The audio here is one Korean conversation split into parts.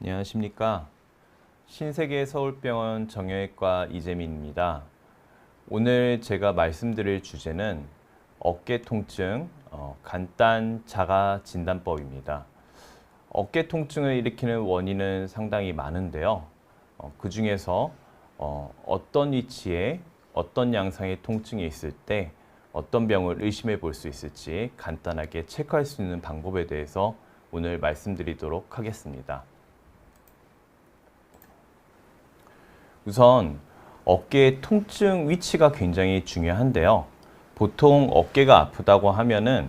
안녕하십니까. 신세계 서울병원 정형외과 이재민입니다. 오늘 제가 말씀드릴 주제는 어깨 통증 간단 자가 진단법입니다. 어깨 통증을 일으키는 원인은 상당히 많은데요. 그 중에서 어떤 위치에 어떤 양상의 통증이 있을 때 어떤 병을 의심해 볼 수 있을지 간단하게 체크할 수 있는 방법에 대해서 오늘 말씀드리도록 하겠습니다. 우선 어깨의 통증 위치가 굉장히 중요한데요. 보통 어깨가 아프다고 하면은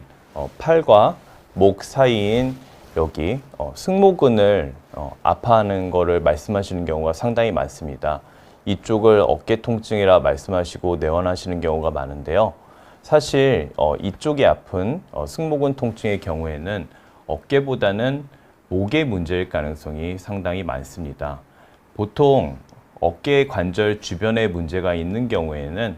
팔과 목 사이인 여기 승모근을 아파하는 것을 말씀하시는 경우가 상당히 많습니다. 이쪽을 어깨 통증이라 말씀하시고 내원하시는 경우가 많은데요. 사실 이쪽이 아픈 승모근 통증의 경우에는 어깨보다는 목의 문제일 가능성이 상당히 많습니다. 보통 어깨 관절 주변에 문제가 있는 경우에는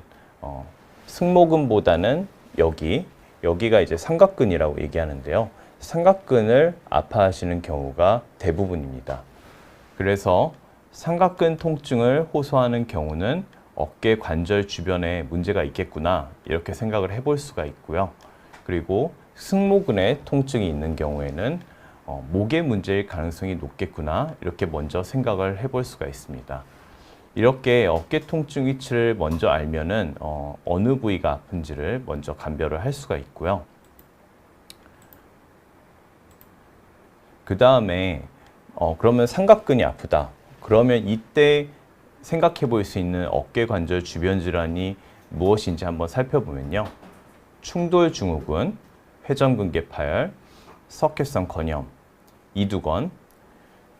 승모근보다는 여기가 이제 삼각근이라고 얘기하는데요. 삼각근을 아파하시는 경우가 대부분입니다. 그래서 삼각근 통증을 호소하는 경우는 어깨 관절 주변에 문제가 있겠구나 이렇게 생각을 해볼 수가 있고요. 그리고 승모근에 통증이 있는 경우에는 목의 문제일 가능성이 높겠구나 이렇게 먼저 생각을 해볼 수가 있습니다. 이렇게 어깨 통증 위치를 먼저 알면은 어느 부위가 아픈지를 먼저 감별을 할 수가 있고요. 그 다음에 그러면 삼각근이 아프다. 그러면 이때 생각해 볼 수 있는 어깨 관절 주변 질환이 무엇인지 한번 살펴보면요. 충돌 증후군, 회전근개 파열, 석회성 건염, 이두건,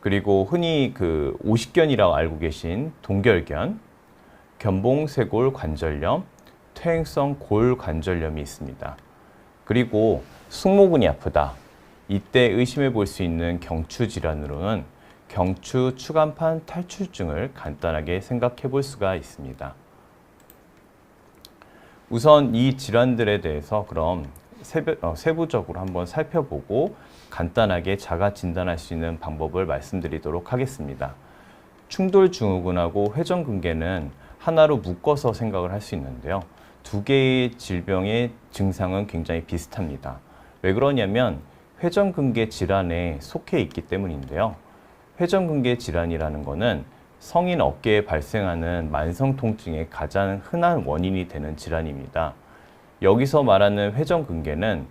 그리고 흔히 그 오십견이라고 알고 계신 동결견, 견봉쇄골 관절염, 퇴행성 골관절염이 있습니다. 그리고 승모근이 아프다. 이때 의심해 볼 수 있는 경추 질환으로는 경추 추간판 탈출증을 간단하게 생각해 볼 수가 있습니다. 우선 이 질환들에 대해서 그럼 세부적으로 한번 살펴보고 간단하게 자가 진단할 수 있는 방법을 말씀드리도록 하겠습니다. 충돌 증후군하고 회전근개는 하나로 묶어서 생각을 할 수 있는데요. 두 개의 질병의 증상은 굉장히 비슷합니다. 왜 그러냐면 회전근개 질환에 속해 있기 때문인데요. 회전근개 질환이라는 것은 성인 어깨에 발생하는 만성 통증의 가장 흔한 원인이 되는 질환입니다. 여기서 말하는 회전근개는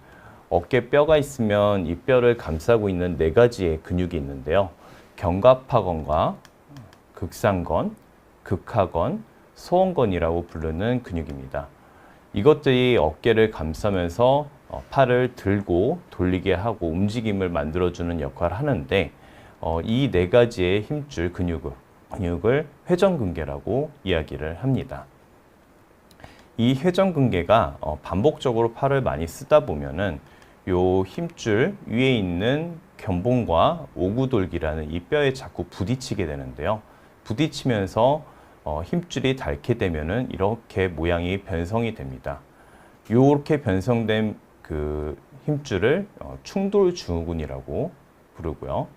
어깨 뼈가 있으면 이 뼈를 감싸고 있는 네 가지의 근육이 있는데요. 견갑하건과 극상건, 극하건, 소원건이라고 부르는 근육입니다. 이것들이 어깨를 감싸면서 팔을 들고 돌리게 하고 움직임을 만들어주는 역할을 하는데 이 네 가지의 힘줄 근육을 회전근개라고 이야기를 합니다. 이 회전근개가 반복적으로 팔을 많이 쓰다 보면은 요 힘줄 위에 있는 견봉과 오구돌기라는 이 뼈에 자꾸 부딪히게 되는데요. 부딪히면서 힘줄이 닳게 되면은 이렇게 모양이 변성이 됩니다. 이렇게 변성된 그 힘줄을 충돌 증후군이라고 부르고요.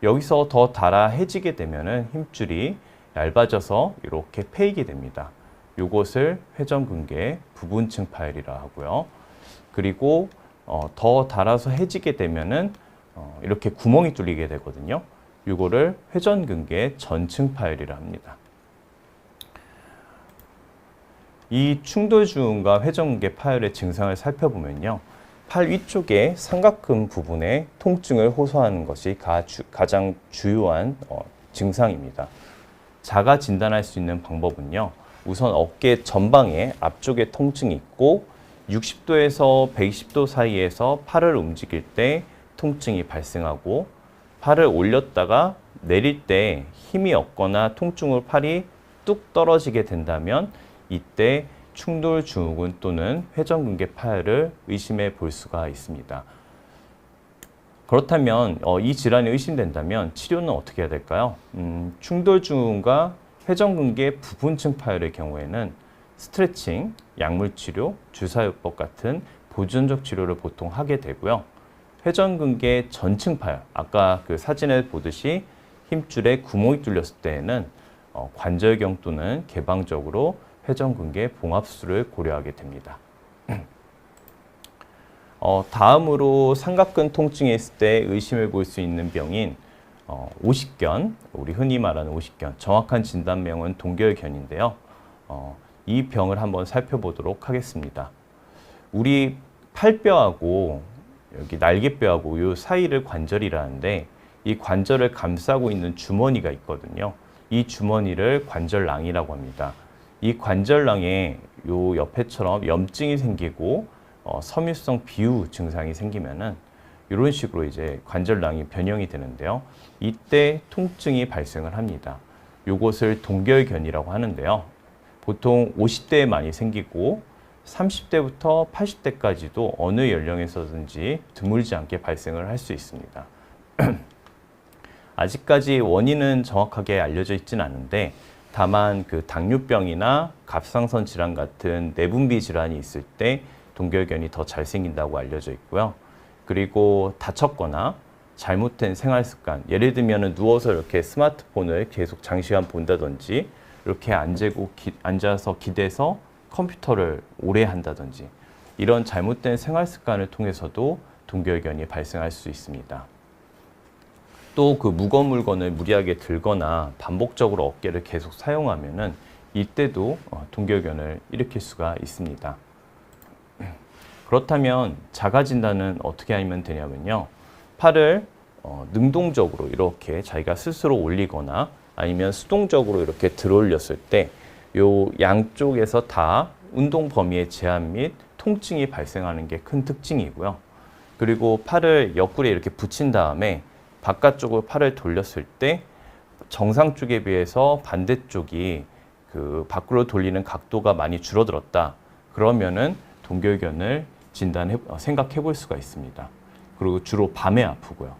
여기서 더 닳아해지게 되면은 힘줄이 얇아져서 이렇게 패이게 됩니다. 요것을 회전근개 부분층 파열이라 하고요. 그리고 더 닳아서 해지게 되면은 이렇게 구멍이 뚫리게 되거든요. 요거를 회전근개 전층 파열이라 합니다. 이 충돌 증후군과 회전근개 파열의 증상을 살펴보면요. 팔 위쪽에 삼각근 부분에 통증을 호소하는 것이 가장 주요한 증상입니다. 자가 진단할 수 있는 방법은요. 우선 어깨 전방에 앞쪽에 통증이 있고 60도에서 120도 사이에서 팔을 움직일 때 통증이 발생하고 팔을 올렸다가 내릴 때 힘이 없거나 통증으로 팔이 뚝 떨어지게 된다면 이때 충돌 증후군 또는 회전근개 파열을 의심해 볼 수가 있습니다. 그렇다면 이 질환이 의심된다면 치료는 어떻게 해야 될까요? 충돌 증후군과 회전근개 부분층 파열의 경우에는 스트레칭, 약물치료, 주사요법 같은 보존적 치료를 보통 하게 되고요. 회전근개 전층 파열, 아까 그 사진에 보듯이 힘줄에 구멍이 뚫렸을 때에는 관절경 또는 개방적으로 회전근개 봉합술을 고려하게 됩니다. 다음으로 삼각근 통증이 있을 때 의심을 볼 수 있는 병인 오십견, 우리 흔히 말하는 오십견, 정확한 진단명은 동결견인데요. 이 병을 한번 살펴보도록 하겠습니다. 우리 팔뼈하고 여기 날개뼈하고 이 사이를 관절이라는데 이 관절을 감싸고 있는 주머니가 있거든요. 이 주머니를 관절낭이라고 합니다. 이 관절낭에 요 옆에처럼 염증이 생기고 섬유성 비후 증상이 생기면은 이런 식으로 이제 관절낭이 변형이 되는데요. 이때 통증이 발생을 합니다. 요것을 동결견이라고 하는데요. 보통 50대에 많이 생기고 30대부터 80대까지도 어느 연령에서든지 드물지 않게 발생을 할 수 있습니다. 아직까지 원인은 정확하게 알려져 있지는 않은데 다만 그 당뇨병이나 갑상선 질환 같은 내분비 질환이 있을 때 동결견이 더 잘 생긴다고 알려져 있고요. 그리고 다쳤거나 잘못된 생활 습관, 예를 들면 누워서 이렇게 스마트폰을 계속 장시간 본다든지 이렇게 앉아서 기대서 컴퓨터를 오래 한다든지 이런 잘못된 생활 습관을 통해서도 동결견이 발생할 수 있습니다. 또 그 무거운 물건을 무리하게 들거나 반복적으로 어깨를 계속 사용하면은 이때도 동결견을 일으킬 수가 있습니다. 그렇다면 자가 진단은 어떻게 하면 되냐면요. 팔을 능동적으로 이렇게 자기가 스스로 올리거나 아니면 수동적으로 이렇게 들어올렸을 때 요 양쪽에서 다 운동 범위의 제한 및 통증이 발생하는 게 큰 특징이고요. 그리고 팔을 옆구리에 이렇게 붙인 다음에 바깥쪽으로 팔을 돌렸을 때 정상 쪽에 비해서 반대쪽이 그 밖으로 돌리는 각도가 많이 줄어들었다. 그러면은 동결견을 생각해 볼 수가 있습니다. 그리고 주로 밤에 아프고요.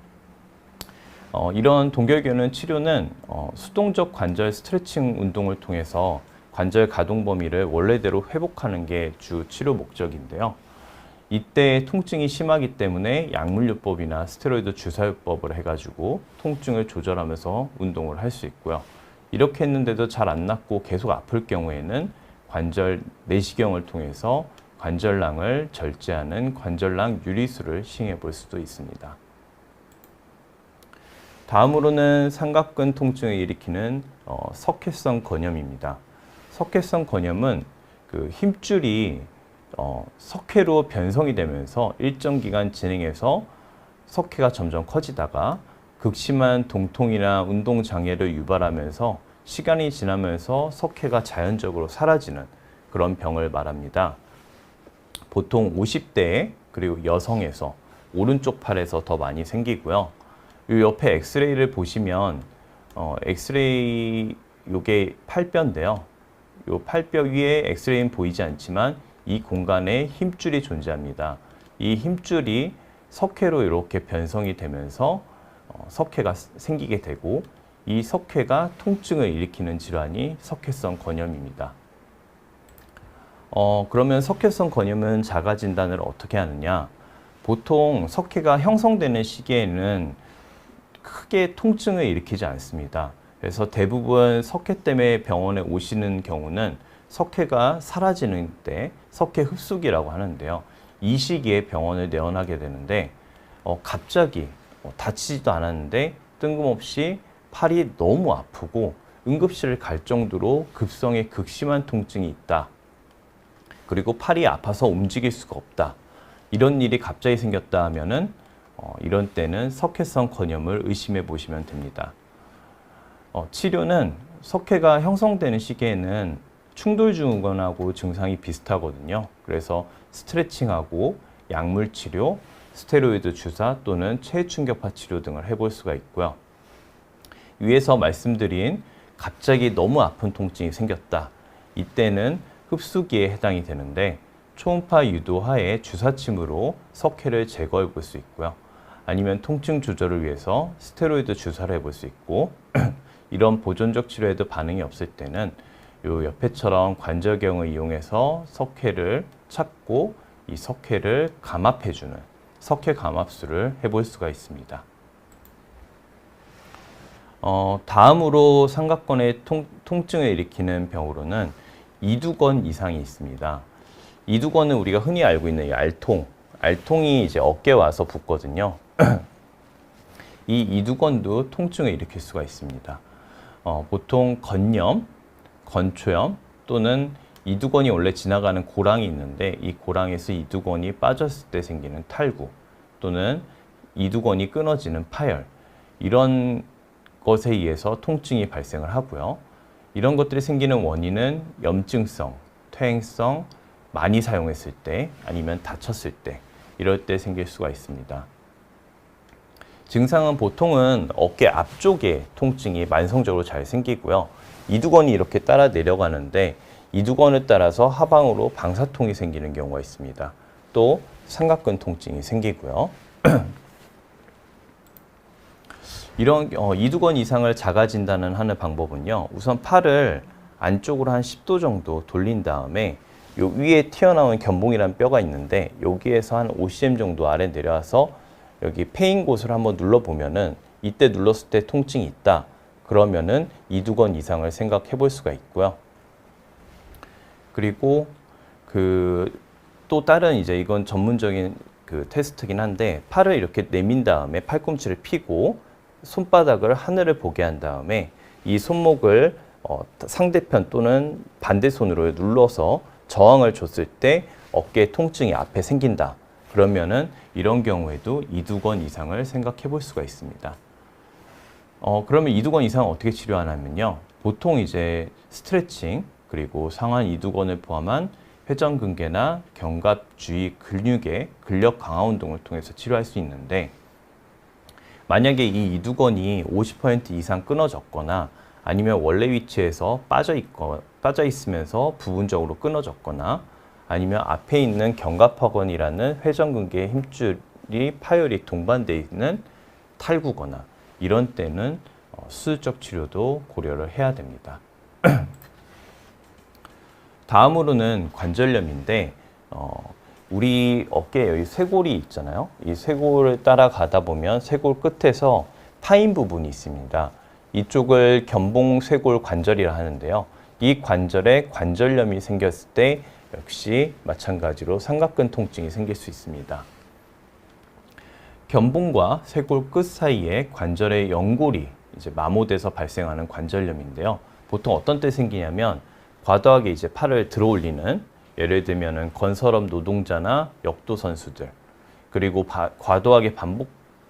이런 동결견은 치료는 수동적 관절 스트레칭 운동을 통해서 관절 가동 범위를 원래대로 회복하는 게 주 치료 목적인데요. 이때 통증이 심하기 때문에 약물요법이나 스테로이드 주사요법을 해가지고 통증을 조절하면서 운동을 할 수 있고요. 이렇게 했는데도 잘 안 낫고 계속 아플 경우에는 관절 내시경을 통해서 관절낭을 절제하는 관절낭 유리술을 시행해 볼 수도 있습니다. 다음으로는 삼각근 통증을 일으키는 석회성 건염입니다. 석회성 건염은 그 힘줄이 석회로 변성이 되면서 일정 기간 진행해서 석회가 점점 커지다가 극심한 동통이나 운동 장애를 유발하면서 시간이 지나면서 석회가 자연적으로 사라지는 그런 병을 말합니다. 보통 50대 그리고 여성에서 오른쪽 팔에서 더 많이 생기고요. 이 옆에 엑스레이를 보시면 엑스레이 요게 팔뼈인데요. 요 팔뼈 위에 엑스레이는 보이지 않지만 이 공간에 힘줄이 존재합니다. 이 힘줄이 석회로 이렇게 변성이 되면서 석회가 생기게 되고 이 석회가 통증을 일으키는 질환이 석회성 건염입니다. 그러면 석회성 건염은 자가 진단을 어떻게 하느냐? 보통 석회가 형성되는 시기에는 크게 통증을 일으키지 않습니다. 그래서 대부분 석회 때문에 병원에 오시는 경우는 석회가 사라지는 때 석회 흡수기라고 하는데요. 이 시기에 병원을 내원하게 되는데 갑자기 다치지도 않았는데 뜬금없이 팔이 너무 아프고 응급실을 갈 정도로 급성의 극심한 통증이 있다. 그리고 팔이 아파서 움직일 수가 없다. 이런 일이 갑자기 생겼다 하면은 이런 때는 석회성 건염을 의심해 보시면 됩니다. 치료는 석회가 형성되는 시기에는 충돌 증후군하고 증상이 비슷하거든요. 그래서 스트레칭하고 약물 치료, 스테로이드 주사 또는 체충격파 치료 등을 해볼 수가 있고요. 위에서 말씀드린 갑자기 너무 아픈 통증이 생겼다. 이때는 흡수기에 해당이 되는데 초음파 유도 하에 주사침으로 석회를 제거해 볼 수 있고요. 아니면 통증 조절을 위해서 스테로이드 주사를 해볼 수 있고 이런 보존적 치료에도 반응이 없을 때는 요 옆에처럼 관절경을 이용해서 석회를 찾고 이 석회를 감압해주는 석회 감압술을 해볼 수가 있습니다. 다음으로 삼각건의 통증을 일으키는 병으로는 이두건 이상이 있습니다. 이두건은 우리가 흔히 알고 있는 이 알통이 이제 어깨에 와서 붙거든요. 이 이두건도 통증을 일으킬 수가 있습니다. 보통 건염, 건초염 또는 이두건이 원래 지나가는 고랑이 있는데 이 고랑에서 이두건이 빠졌을 때 생기는 탈구 또는 이두건이 끊어지는 파열 이런 것에 의해서 통증이 발생을 하고요. 이런 것들이 생기는 원인은 염증성, 퇴행성, 많이 사용했을 때 아니면 다쳤을 때 이럴 때 생길 수가 있습니다. 증상은 보통은 어깨 앞쪽에 통증이 만성적으로 잘 생기고요. 이두건이 이렇게 따라 내려가는데 이두건을 따라서 하방으로 방사통이 생기는 경우가 있습니다. 또 삼각근 통증이 생기고요. 이런 이두건 이상을 자가 진단을 하는 방법은요. 우선 팔을 안쪽으로 한 10도 정도 돌린 다음에 요 위에 튀어나온 견봉이라는 뼈가 있는데 여기에서 한 5cm 정도 아래 내려와서 여기 패인 곳을 한번 눌러보면은 이때 눌렀을 때 통증이 있다. 그러면은 이두건 이상을 생각해 볼 수가 있고요. 그리고 또 다른 이제 이건 전문적인 테스트긴 한데 팔을 이렇게 내민 다음에 팔꿈치를 펴고 손바닥을 하늘을 보게 한 다음에 이 손목을 상대편 또는 반대 손으로 눌러서 저항을 줬을 때 어깨 통증이 앞에 생긴다. 그러면은 이런 경우에도 이두건 이상을 생각해 볼 수가 있습니다. 그러면 이두건 이상은 어떻게 치료하냐면요. 보통 이제 스트레칭 그리고 상완 이두건을 포함한 회전근개나 견갑 주위 근육의 근력 강화 운동을 통해서 치료할 수 있는데 만약에 이 이두건이 50% 이상 끊어졌거나 아니면 원래 위치에서 빠져 있으면서 부분적으로 끊어졌거나 아니면 앞에 있는 견갑학원이라는 회전근개의 힘줄이 파열이 동반되어 있는 탈구거나 이런 때는 수술적 치료도 고려를 해야 됩니다. 다음으로는 관절염인데 우리 어깨에 여기 쇄골이 있잖아요. 이 쇄골을 따라가다 보면 쇄골 끝에서 파인 부분이 있습니다. 이쪽을 견봉 쇄골 관절이라 하는데요. 이 관절에 관절염이 생겼을 때 역시 마찬가지로 삼각근 통증이 생길 수 있습니다. 견봉과 쇄골 끝 사이에 관절의 연골이 이제 마모돼서 발생하는 관절염인데요. 보통 어떤 때 생기냐면 과도하게 이제 팔을 들어 올리는 예를 들면은 건설업 노동자나 역도 선수들 그리고 과도하게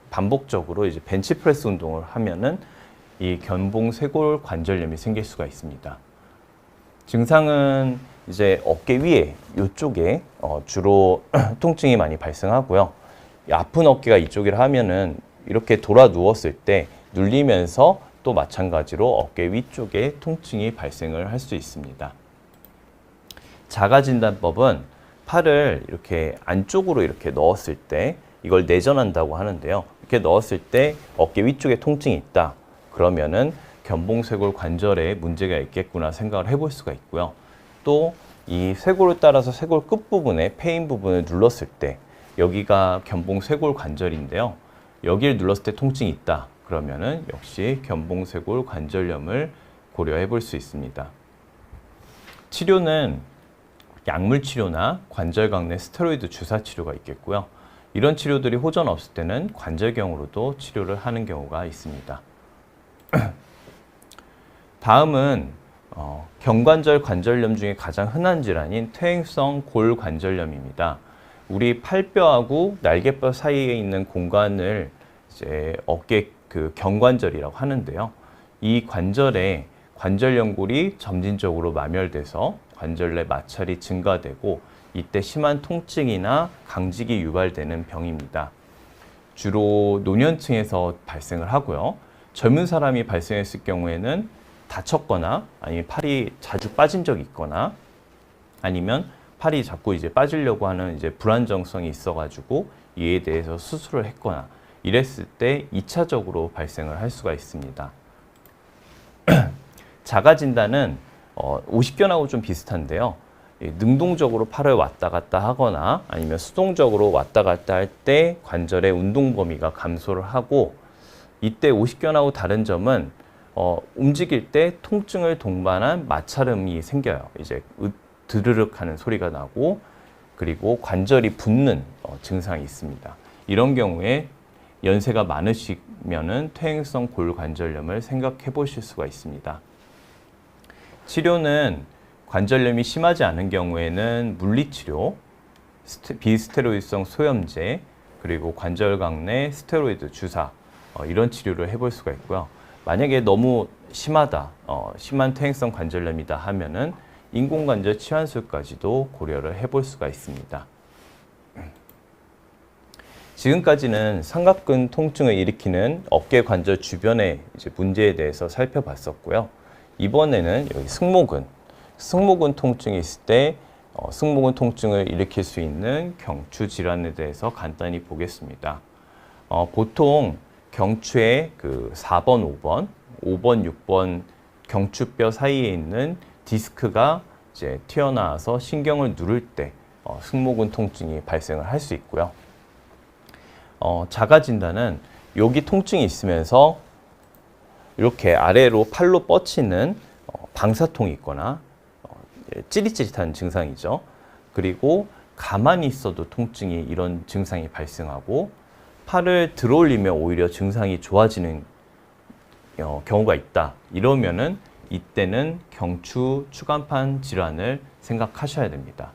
반복적으로 이제 벤치프레스 운동을 하면은 이 견봉 쇄골 관절염이 생길 수가 있습니다. 증상은 이제 어깨 위에 이쪽에 주로 통증이 많이 발생하고요. 아픈 어깨가 이쪽이라 하면은 이렇게 돌아 누웠을 때 눌리면서 또 마찬가지로 어깨 위쪽에 통증이 발생을 할 수 있습니다. 자가진단법은 팔을 이렇게 안쪽으로 이렇게 넣었을 때 이걸 내전한다고 하는데요. 이렇게 넣었을 때 어깨 위쪽에 통증이 있다. 그러면은 견봉쇄골 관절에 문제가 있겠구나 생각을 해볼 수가 있고요. 또 이 쇄골을 따라서 쇄골 끝부분에 패인 부분을 눌렀을 때 여기가 견봉쇄골 관절인데요. 여기를 눌렀을 때 통증이 있다. 그러면은 역시 견봉쇄골 관절염을 고려해 볼 수 있습니다. 치료는 약물 치료나 관절강 내 스테로이드 주사 치료가 있겠고요. 이런 치료들이 호전 없을 때는 관절경으로도 치료를 하는 경우가 있습니다. 다음은 경관절 관절염 중에 가장 흔한 질환인 퇴행성 골관절염입니다. 우리 팔뼈하고 날개뼈 사이에 있는 공간을 이제 어깨 경관절이라고 하는데요. 이 관절에 관절 연골이 점진적으로 마멸돼서 관절 내 마찰이 증가되고 이때 심한 통증이나 강직이 유발되는 병입니다. 주로 노년층에서 발생을 하고요. 젊은 사람이 발생했을 경우에는 다쳤거나 아니면 팔이 자주 빠진 적이 있거나 아니면 팔이 자꾸 이제 빠지려고 하는 이제 불안정성이 있어가지고 이에 대해서 수술을 했거나 이랬을 때 2차적으로 발생을 할 수가 있습니다. 자가진단은 50견하고 좀 비슷한데요. 능동적으로 팔을 왔다 갔다 하거나 아니면 수동적으로 왔다 갔다 할 때 관절의 운동 범위가 감소를 하고 이때 오십견하고 다른 점은 움직일 때 통증을 동반한 마찰음이 생겨요. 이제 드르륵 하는 소리가 나고 그리고 관절이 붓는 증상이 있습니다. 이런 경우에 연세가 많으시면은 퇴행성 골관절염을 생각해 보실 수가 있습니다. 치료는 관절염이 심하지 않은 경우에는 물리치료, 비스테로이드성 소염제, 그리고 관절강 내 스테로이드 주사 이런 치료를 해볼 수가 있고요. 만약에 너무 심하다, 심한 퇴행성 관절염이다 하면은 인공관절 치환술까지도 고려를 해볼 수가 있습니다. 지금까지는 삼각근 통증을 일으키는 어깨 관절 주변의 이제 문제에 대해서 살펴봤었고요. 이번에는 여기 승모근 통증이 있을 때 승모근 통증을 일으킬 수 있는 경추 질환에 대해서 간단히 보겠습니다. 보통 경추의 그 4번, 5번, 6번 경추뼈 사이에 있는 디스크가 이제 튀어나와서 신경을 누를 때 승모근 통증이 발생을 할 수 있고요. 자가 진단은 여기 통증이 있으면서 이렇게 아래로 팔로 뻗치는 방사통이 있거나 찌릿찌릿한 증상이죠. 그리고 가만히 있어도 통증이 이런 증상이 발생하고 팔을 들어올리면 오히려 증상이 좋아지는 경우가 있다. 이러면은 이때는 경추 추간판 질환을 생각하셔야 됩니다.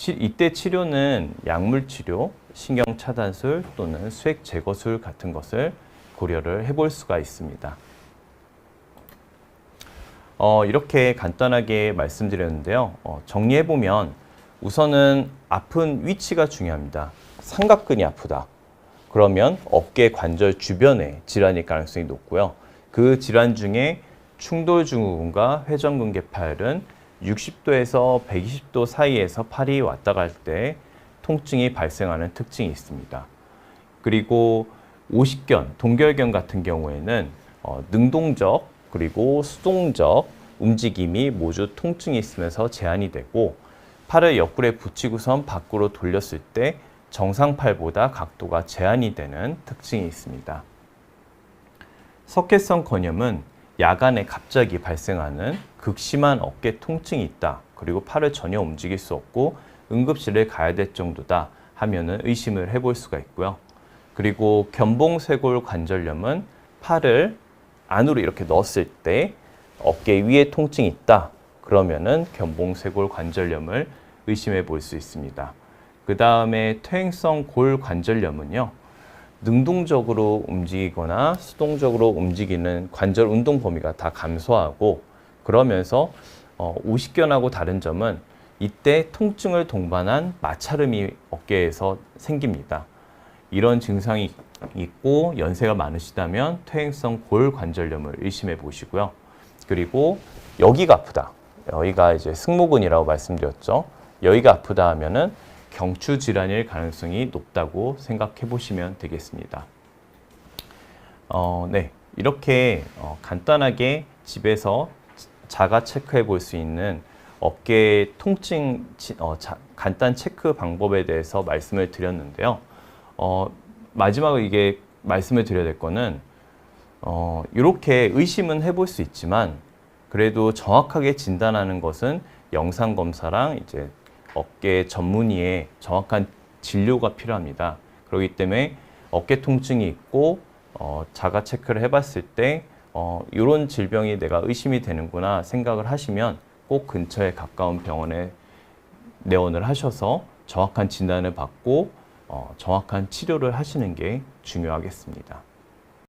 이때 치료는 약물 치료, 신경 차단술 또는 수액 제거술 같은 것을 고려를 해볼 수가 있습니다. 이렇게 간단하게 말씀드렸는데요. 정리해보면 우선은 아픈 위치가 중요합니다. 삼각근이 아프다. 그러면 어깨 관절 주변에 질환일 가능성이 높고요. 그 질환 중에 충돌증후군과 회전근개파열은 60도에서 120도 사이에서 팔이 왔다 갈 때 통증이 발생하는 특징이 있습니다. 그리고 오십견, 동결견 같은 경우에는 능동적 그리고 수동적 움직임이 모두 통증이 있으면서 제한이 되고 팔을 옆구리에 붙이고선 밖으로 돌렸을 때 정상팔보다 각도가 제한이 되는 특징이 있습니다. 석회성 건염은 야간에 갑자기 발생하는 극심한 어깨 통증이 있다. 그리고 팔을 전혀 움직일 수 없고 응급실에 가야 될 정도다 하면은 의심을 해볼 수가 있고요. 그리고 견봉쇄골 관절염은 팔을 안으로 이렇게 넣었을 때 어깨 위에 통증이 있다. 그러면은 견봉쇄골 관절염을 의심해 볼 수 있습니다. 그 다음에 퇴행성 골관절염은요. 능동적으로 움직이거나 수동적으로 움직이는 관절 운동 범위가 다 감소하고 그러면서 오십견하고 다른 점은 이때 통증을 동반한 마찰음이 어깨에서 생깁니다. 이런 증상이 있고 연세가 많으시다면 퇴행성 골관절염을 의심해 보시고요. 그리고 여기가 아프다. 여기가 이제 승모근이라고 말씀드렸죠. 여기가 아프다 하면은 경추 질환일 가능성이 높다고 생각해 보시면 되겠습니다. 네, 이렇게 간단하게 집에서 자가 체크해 볼 수 있는 어깨 통증 간단 체크 방법에 대해서 말씀을 드렸는데요. 마지막으로 이게 말씀을 드려야 될 거는 이렇게 의심은 해볼 수 있지만 그래도 정확하게 진단하는 것은 영상 검사랑 이제 어깨 전문의의 정확한 진료가 필요합니다. 그렇기 때문에 어깨 통증이 있고 자가 체크를 해봤을 때 이런 질병이 내가 의심이 되는구나 생각을 하시면 꼭 근처에 가까운 병원에 내원을 하셔서 정확한 진단을 받고 정확한 치료를 하시는 게 중요하겠습니다.